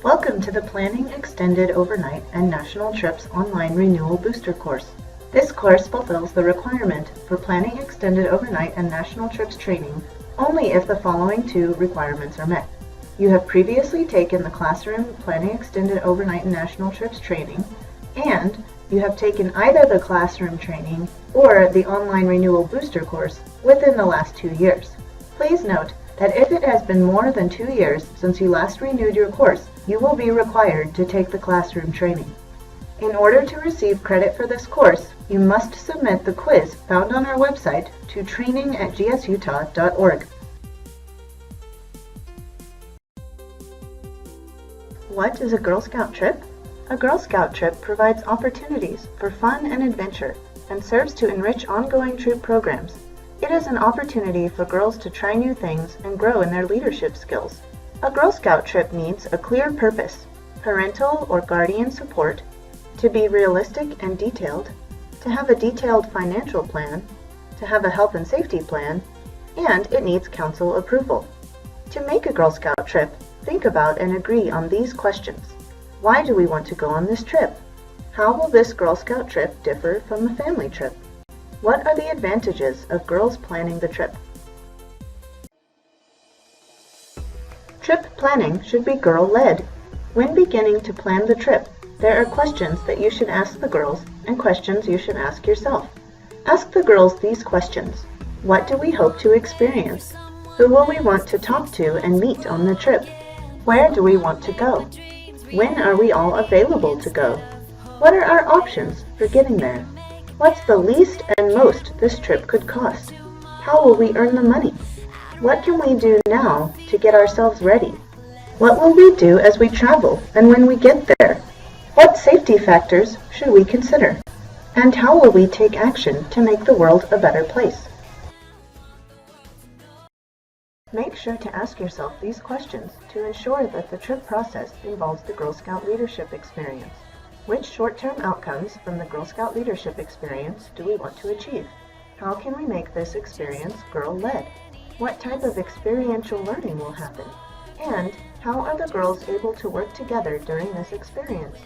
Welcome to the Planning Extended Overnight and National Trips Online Renewal Booster course. This course fulfills the requirement for Planning Extended Overnight and National Trips training only if the following two requirements are met. You have previously taken the classroom Planning Extended Overnight and National Trips training, and you have taken either the classroom training or the online renewal booster course within the last 2 years. Please note that if it has been more than 2 years since you last renewed your course, you will be required to take the classroom training. In order to receive credit for this course, you must submit the quiz found on our website to training@gsutah.org. What is a Girl Scout trip? A Girl Scout trip provides opportunities for fun and adventure and serves to enrich ongoing troop programs. It is an opportunity for girls to try new things and grow in their leadership skills. A Girl Scout trip needs a clear purpose, parental or guardian support, to be realistic and detailed, to have a detailed financial plan, to have a health and safety plan, and it needs council approval. To make a Girl Scout trip, think about and agree on these questions. Why do we want to go on this trip? How will this Girl Scout trip differ from a family trip? What are the advantages of girls planning the trip? Trip planning should be girl-led. When beginning to plan the trip, there are questions that you should ask the girls and questions you should ask yourself. Ask the girls these questions. What do we hope to experience? Who will we want to talk to and meet on the trip? Where do we want to go? When are we all available to go? What are our options for getting there? What's the least and most this trip could cost? How will we earn the money? What can we do now to get ourselves ready? What will we do as we travel and when we get there? What safety factors should we consider? And how will we take action to make the world a better place? Make sure to ask yourself these questions to ensure that the trip process involves the Girl Scout leadership experience. Which short-term outcomes from the Girl Scout leadership experience do we want to achieve? How can we make this experience girl-led? What type of experiential learning will happen? And how are the girls able to work together during this experience?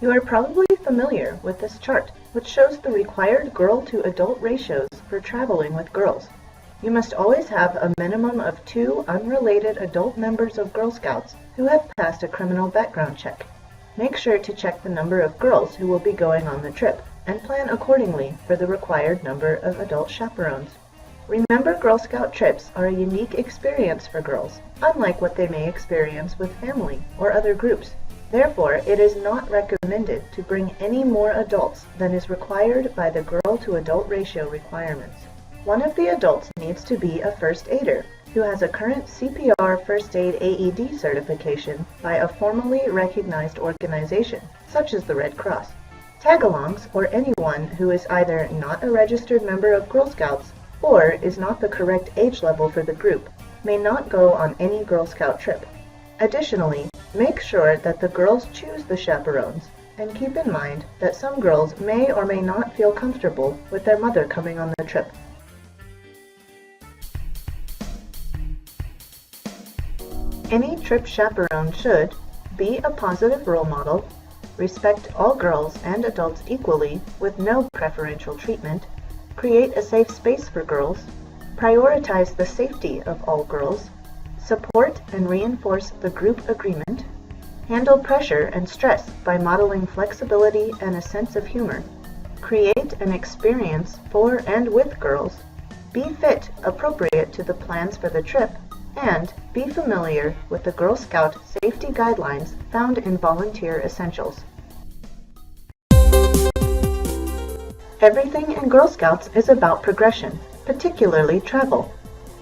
You are probably familiar with this chart, which shows the required girl-to-adult ratios for traveling with girls. You must always have a minimum of 2 unrelated adult members of Girl Scouts who have passed a criminal background check. Make sure to check the number of girls who will be going on the trip and plan accordingly for the required number of adult chaperones. Remember, Girl Scout trips are a unique experience for girls, unlike what they may experience with family or other groups. Therefore, it is not recommended to bring any more adults than is required by the girl-to-adult ratio requirements. One of the adults needs to be a first aider who has a current CPR First Aid AED certification by a formally recognized organization, such as the Red Cross. Tag-alongs, or anyone who is either not a registered member of Girl Scouts or is not the correct age level for the group, may not go on any Girl Scout trip. Additionally, make sure that the girls choose the chaperones, and keep in mind that some girls may or may not feel comfortable with their mother coming on the trip. Any trip chaperone should be a positive role model, respect all girls and adults equally with no preferential treatment, create a safe space for girls, prioritize the safety of all girls, support and reinforce the group agreement, handle pressure and stress by modeling flexibility and a sense of humor, create an experience for and with girls, be fit appropriate to the plans for the trip, and be familiar with the Girl Scout safety guidelines found in Volunteer Essentials. Everything in Girl Scouts is about progression, particularly travel.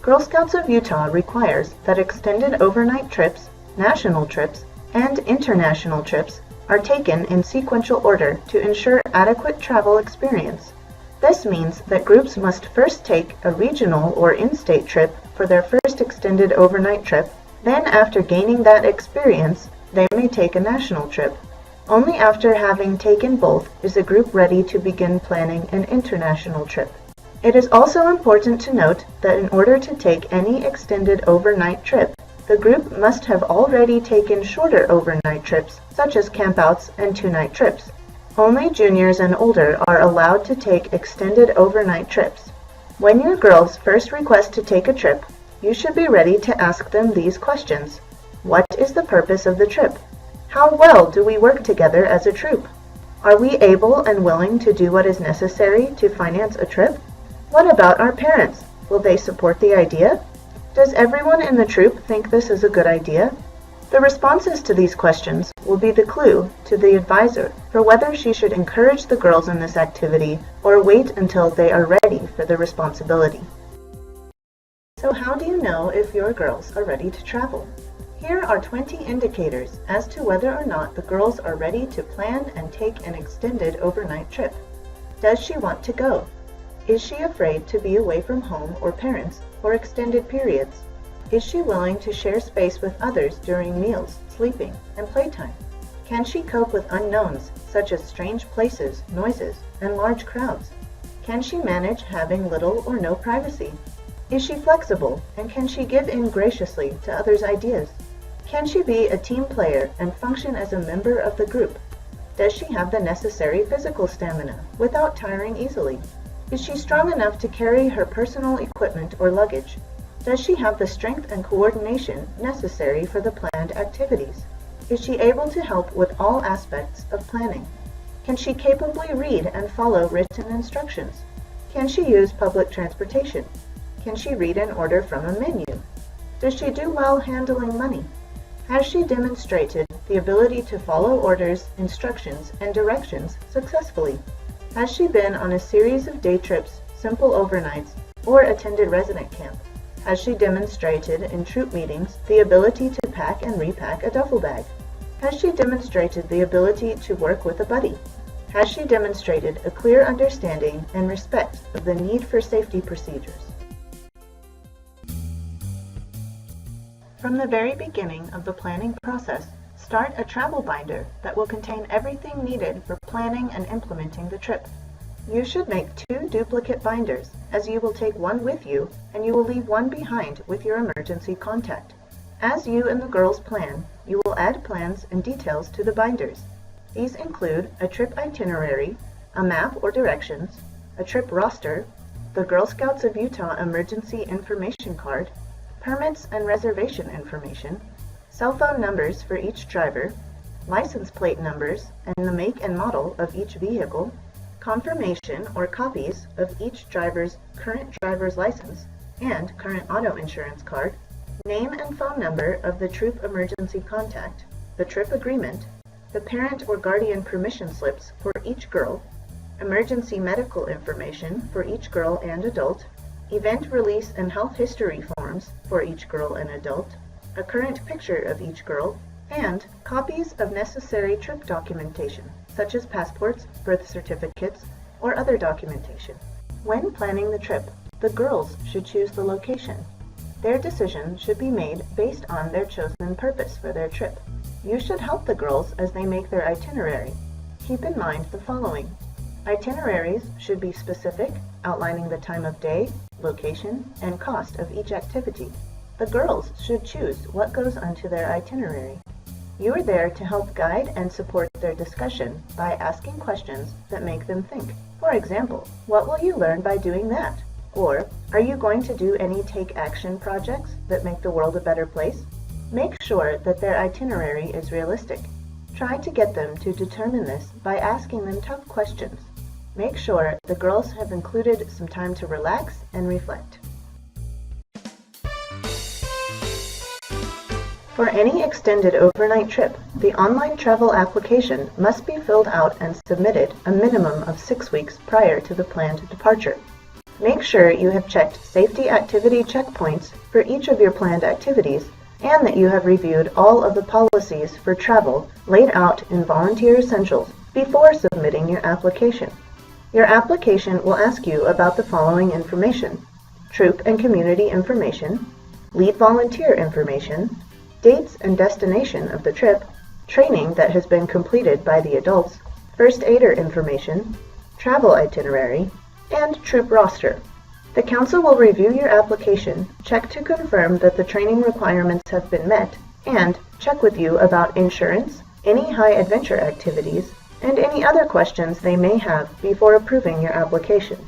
Girl Scouts of Utah requires that extended overnight trips, national trips, and international trips are taken in sequential order to ensure adequate travel experience. This means that groups must first take a regional or in-state trip for their first extended overnight trip, then after gaining that experience, they may take a national trip. Only after having taken both is a group ready to begin planning an international trip. It is also important to note that in order to take any extended overnight trip, the group must have already taken shorter overnight trips, such as campouts and two-night trips. Only juniors and older are allowed to take extended overnight trips. When your girls first request to take a trip, you should be ready to ask them these questions. What is the purpose of the trip? How well do we work together as a troop? Are we able and willing to do what is necessary to finance a trip? What about our parents? Will they support the idea? Does everyone in the troop think this is a good idea? The responses to these questions will be the clue to the advisor for whether she should encourage the girls in this activity or wait until they are ready for the responsibility. So how do you know if your girls are ready to travel? Here are 20 indicators as to whether or not the girls are ready to plan and take an extended overnight trip. Does she want to go? Is she afraid to be away from home or parents for extended periods? Is she willing to share space with others during meals, sleeping, and playtime? Can she cope with unknowns such as strange places, noises, and large crowds? Can she manage having little or no privacy? Is she flexible, and can she give in graciously to others' ideas? Can she be a team player and function as a member of the group? Does she have the necessary physical stamina without tiring easily? Is she strong enough to carry her personal equipment or luggage? Does she have the strength and coordination necessary for the planned activities? Is she able to help with all aspects of planning? Can she capably read and follow written instructions? Can she use public transportation? Can she read and order from a menu? Does she do well handling money? Has she demonstrated the ability to follow orders, instructions, and directions successfully? Has she been on a series of day trips, simple overnights, or attended resident camp? Has she demonstrated in troop meetings the ability to pack and repack a duffel bag? Has she demonstrated the ability to work with a buddy? Has she demonstrated a clear understanding and respect of the need for safety procedures? From the very beginning of the planning process, start a travel binder that will contain everything needed for planning and implementing the trip. You should make 2 duplicate binders, as you will take one with you and you will leave one behind with your emergency contact. As you and the girls plan, you will add plans and details to the binders. These include a trip itinerary, a map or directions, a trip roster, the Girl Scouts of Utah emergency information card, permits and reservation information, cell phone numbers for each driver, license plate numbers and the make and model of each vehicle, confirmation or copies of each driver's current driver's license and current auto insurance card, name and phone number of the troop emergency contact, the trip agreement, the parent or guardian permission slips for each girl, emergency medical information for each girl and adult, event release and health history forms for each girl and adult, a current picture of each girl, and copies of necessary trip documentation, such as passports, birth certificates, or other documentation. When planning the trip, the girls should choose the location. Their decision should be made based on their chosen purpose for their trip. You should help the girls as they make their itinerary. Keep in mind the following. Itineraries should be specific, outlining the time of day, location, and cost of each activity. The girls should choose what goes onto their itinerary. You are there to help guide and support their discussion by asking questions that make them think. For example, what will you learn by doing that? Or, are you going to do any take-action projects that make the world a better place? Make sure that their itinerary is realistic. Try to get them to determine this by asking them tough questions. Make sure the girls have included some time to relax and reflect. For any extended overnight trip, the online travel application must be filled out and submitted a minimum of 6 weeks prior to the planned departure. Make sure you have checked safety activity checkpoints for each of your planned activities and that you have reviewed all of the policies for travel laid out in Volunteer Essentials before submitting your application. Your application will ask you about the following information: troop and community information, lead volunteer information, dates and destination of the trip, training that has been completed by the adults, first aider information, travel itinerary, and troop roster. The Council will review your application, check to confirm that the training requirements have been met, and check with you about insurance, any high adventure activities, and any other questions they may have before approving your application.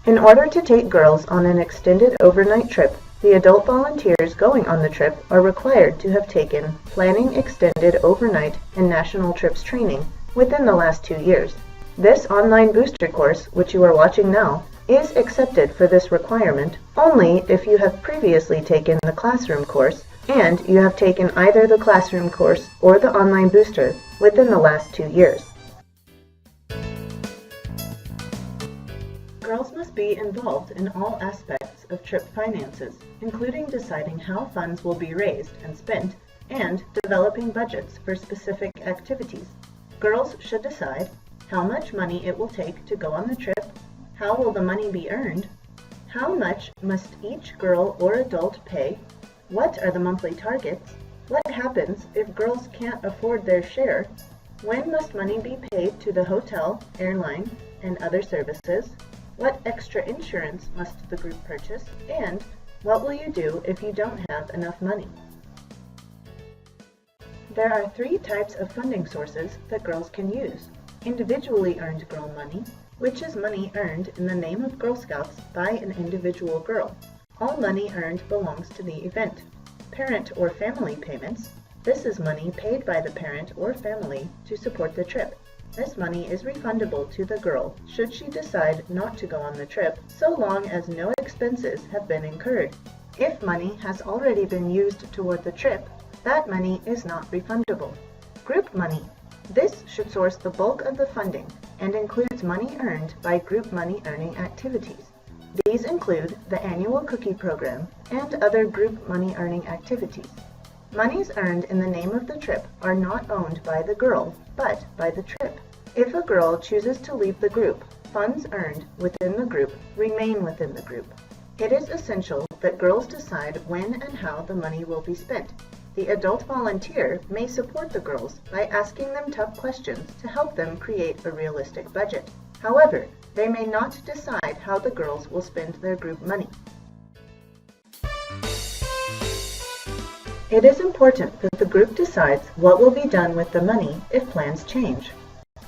In order to take girls on an extended overnight trip, the adult volunteers going on the trip are required to have taken Planning Extended Overnight and National Trips training within the last 2 years. This online booster course, which you are watching now, is accepted for this requirement only if you have previously taken the classroom course and you have taken either the classroom course or the online booster within the last 2 years. Girls must be involved in all aspects of trip finances, including deciding how funds will be raised and spent and developing budgets for specific activities. Girls should decide how much money it will take to go on the trip, how will the money be earned, how much must each girl or adult pay, what are the monthly targets, what happens if girls can't afford their share, when must money be paid to the hotel, airline, and other services, what extra insurance must the group purchase, and what will you do if you don't have enough money? There are 3 types of funding sources that girls can use. Individually earned girl money, which is money earned in the name of Girl Scouts by an individual girl. All money earned belongs to the event. Parent or family payments. This is money paid by the parent or family to support the trip. This money is refundable to the girl should she decide not to go on the trip, so long as no expenses have been incurred. If money has already been used toward the trip, that money is not refundable. Group money. This should source the bulk of the funding and includes money earned by group money earning activities. These include the annual cookie program and other group money earning activities. Monies earned in the name of the trip are not owned by the girl, but by the trip. If a girl chooses to leave the group, funds earned within the group remain within the group. It is essential that girls decide when and how the money will be spent. The adult volunteer may support the girls by asking them tough questions to help them create a realistic budget. However, they may not decide how the girls will spend their group money. It is important that the group decides what will be done with the money if plans change.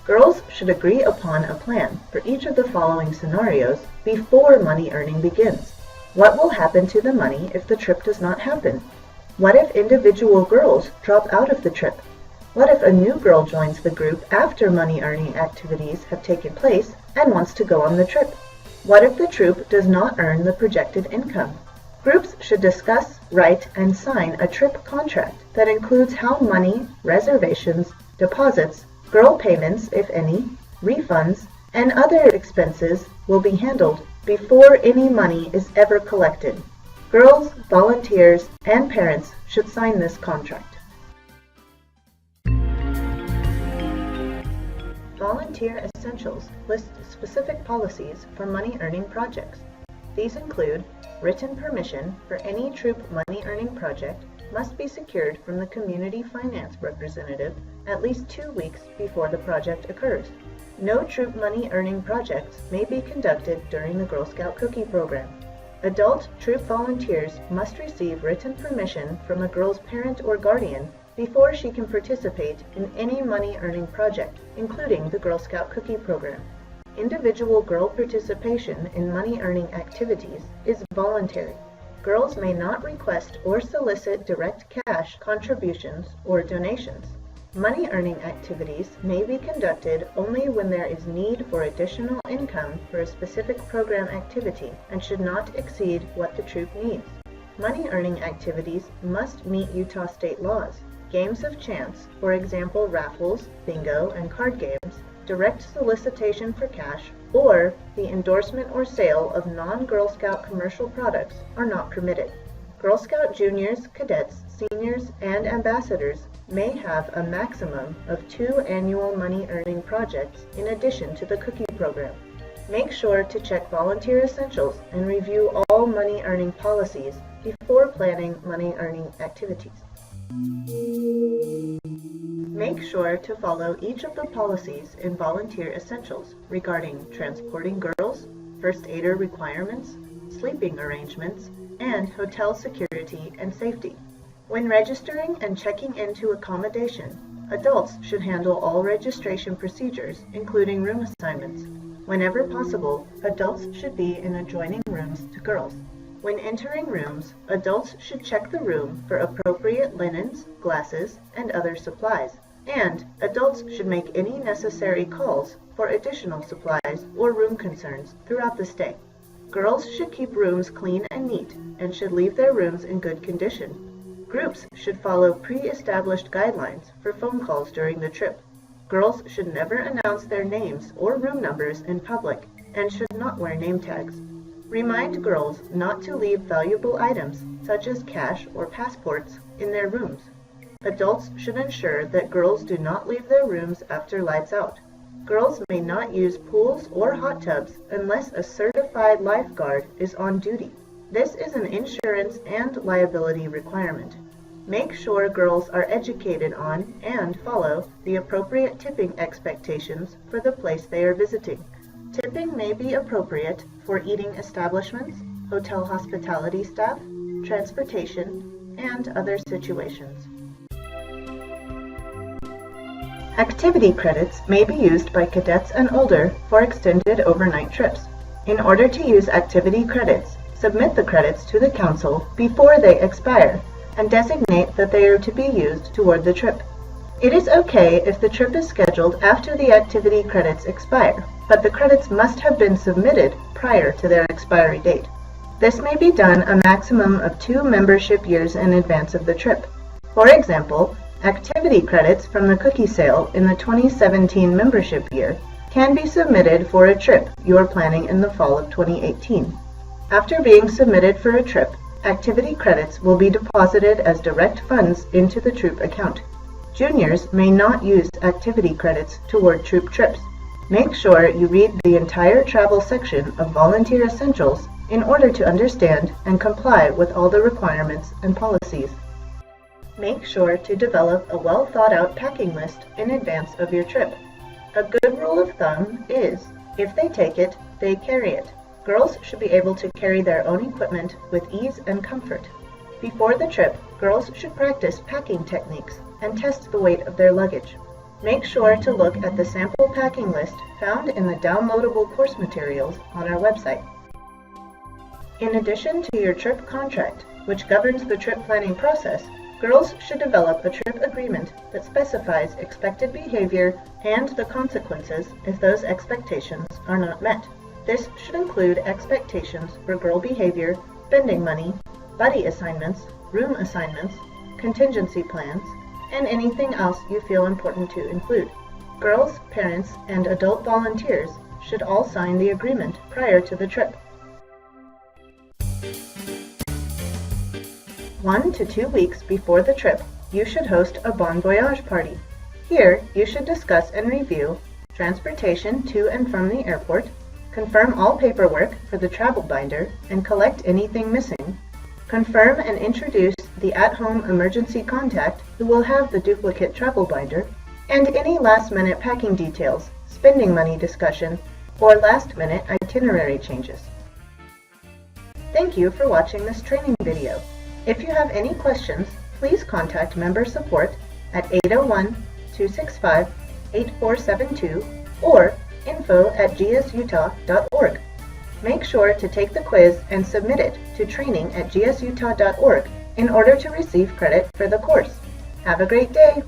Girls should agree upon a plan for each of the following scenarios before money earning begins. What will happen to the money if the trip does not happen? What if individual girls drop out of the trip? What if a new girl joins the group after money earning activities have taken place and wants to go on the trip? What if the troop does not earn the projected income? Groups should discuss, write, and sign a trip contract that includes how money, reservations, deposits, girl payments, if any, refunds, and other expenses will be handled before any money is ever collected. Girls, volunteers, and parents should sign this contract. Volunteer Essentials lists specific policies for money-earning projects. These include written permission for any troop money-earning project must be secured from the community finance representative at least 2 weeks before the project occurs. No troop money-earning projects may be conducted during the Girl Scout Cookie Program. Adult troop volunteers must receive written permission from a girl's parent or guardian before she can participate in any money-earning project, including the Girl Scout Cookie Program. Individual girl participation in money-earning activities is voluntary. Girls may not request or solicit direct cash contributions or donations. Money-earning activities may be conducted only when there is need for additional income for a specific program activity and should not exceed what the troop needs. Money-earning activities must meet Utah state laws. Games of chance, for example raffles, bingo, and card games, direct solicitation for cash, or the endorsement or sale of non-Girl Scout commercial products are not permitted. Girl Scout juniors, cadets, seniors, and ambassadors may have a maximum of 2 annual money-earning projects in addition to the cookie program. Make sure to check Volunteer Essentials and review all money-earning policies before planning money-earning activities. Make sure to follow each of the policies in Volunteer Essentials regarding transporting girls, first aider requirements, sleeping arrangements, and hotel security and safety. When registering and checking into accommodation, adults should handle all registration procedures, including room assignments. Whenever possible, adults should be in adjoining rooms to girls. When entering rooms, adults should check the room for appropriate linens, glasses, and other supplies. And adults should make any necessary calls for additional supplies or room concerns throughout the stay. Girls should keep rooms clean and neat and should leave their rooms in good condition. Groups should follow pre-established guidelines for phone calls during the trip. Girls should never announce their names or room numbers in public and should not wear name tags. Remind girls not to leave valuable items, such as cash or passports, in their rooms. Adults should ensure that girls do not leave their rooms after lights out. Girls may not use pools or hot tubs unless a certified lifeguard is on duty. This is an insurance and liability requirement. Make sure girls are educated on and follow the appropriate tipping expectations for the place they are visiting. Tipping may be appropriate for eating establishments, hotel hospitality staff, transportation, and other situations. Activity credits may be used by cadets and older for extended overnight trips. In order to use activity credits, submit the credits to the council before they expire and designate that they are to be used toward the trip. It is okay if the trip is scheduled after the activity credits expire, but the credits must have been submitted prior to their expiry date. This may be done a maximum of 2 membership years in advance of the trip. For example, activity credits from the cookie sale in the 2017 membership year can be submitted for a trip you are planning in the fall of 2018. After being submitted for a trip, activity credits will be deposited as direct funds into the troop account. Juniors may not use activity credits toward troop trips. Make sure you read the entire travel section of Volunteer Essentials in order to understand and comply with all the requirements and policies. Make sure to develop a well-thought-out packing list in advance of your trip. A good rule of thumb is, if they take it, they carry it. Girls should be able to carry their own equipment with ease and comfort. Before the trip, girls should practice packing techniques and test the weight of their luggage. Make sure to look at the sample packing list found in the downloadable course materials on our website. In addition to your trip contract, which governs the trip planning process, girls should develop a trip agreement that specifies expected behavior and the consequences if those expectations are not met. This should include expectations for girl behavior, spending money, buddy assignments, room assignments, contingency plans, and anything else you feel important to include. Girls, parents, and adult volunteers should all sign the agreement prior to the trip. 1 to 2 weeks before the trip, you should host a bon voyage party. Here, you should discuss and review transportation to and from the airport, confirm all paperwork for the travel binder and collect anything missing, confirm and introduce the at-home emergency contact who will have the duplicate travel binder, and any last-minute packing details, spending money discussion, or last-minute itinerary changes. Thank you for watching this training video. If you have any questions, please contact member support at 801-265-8472 or info@gsutah.org. Make sure to take the quiz and submit it to training@gsutah.org in order to receive credit for the course. Have a great day!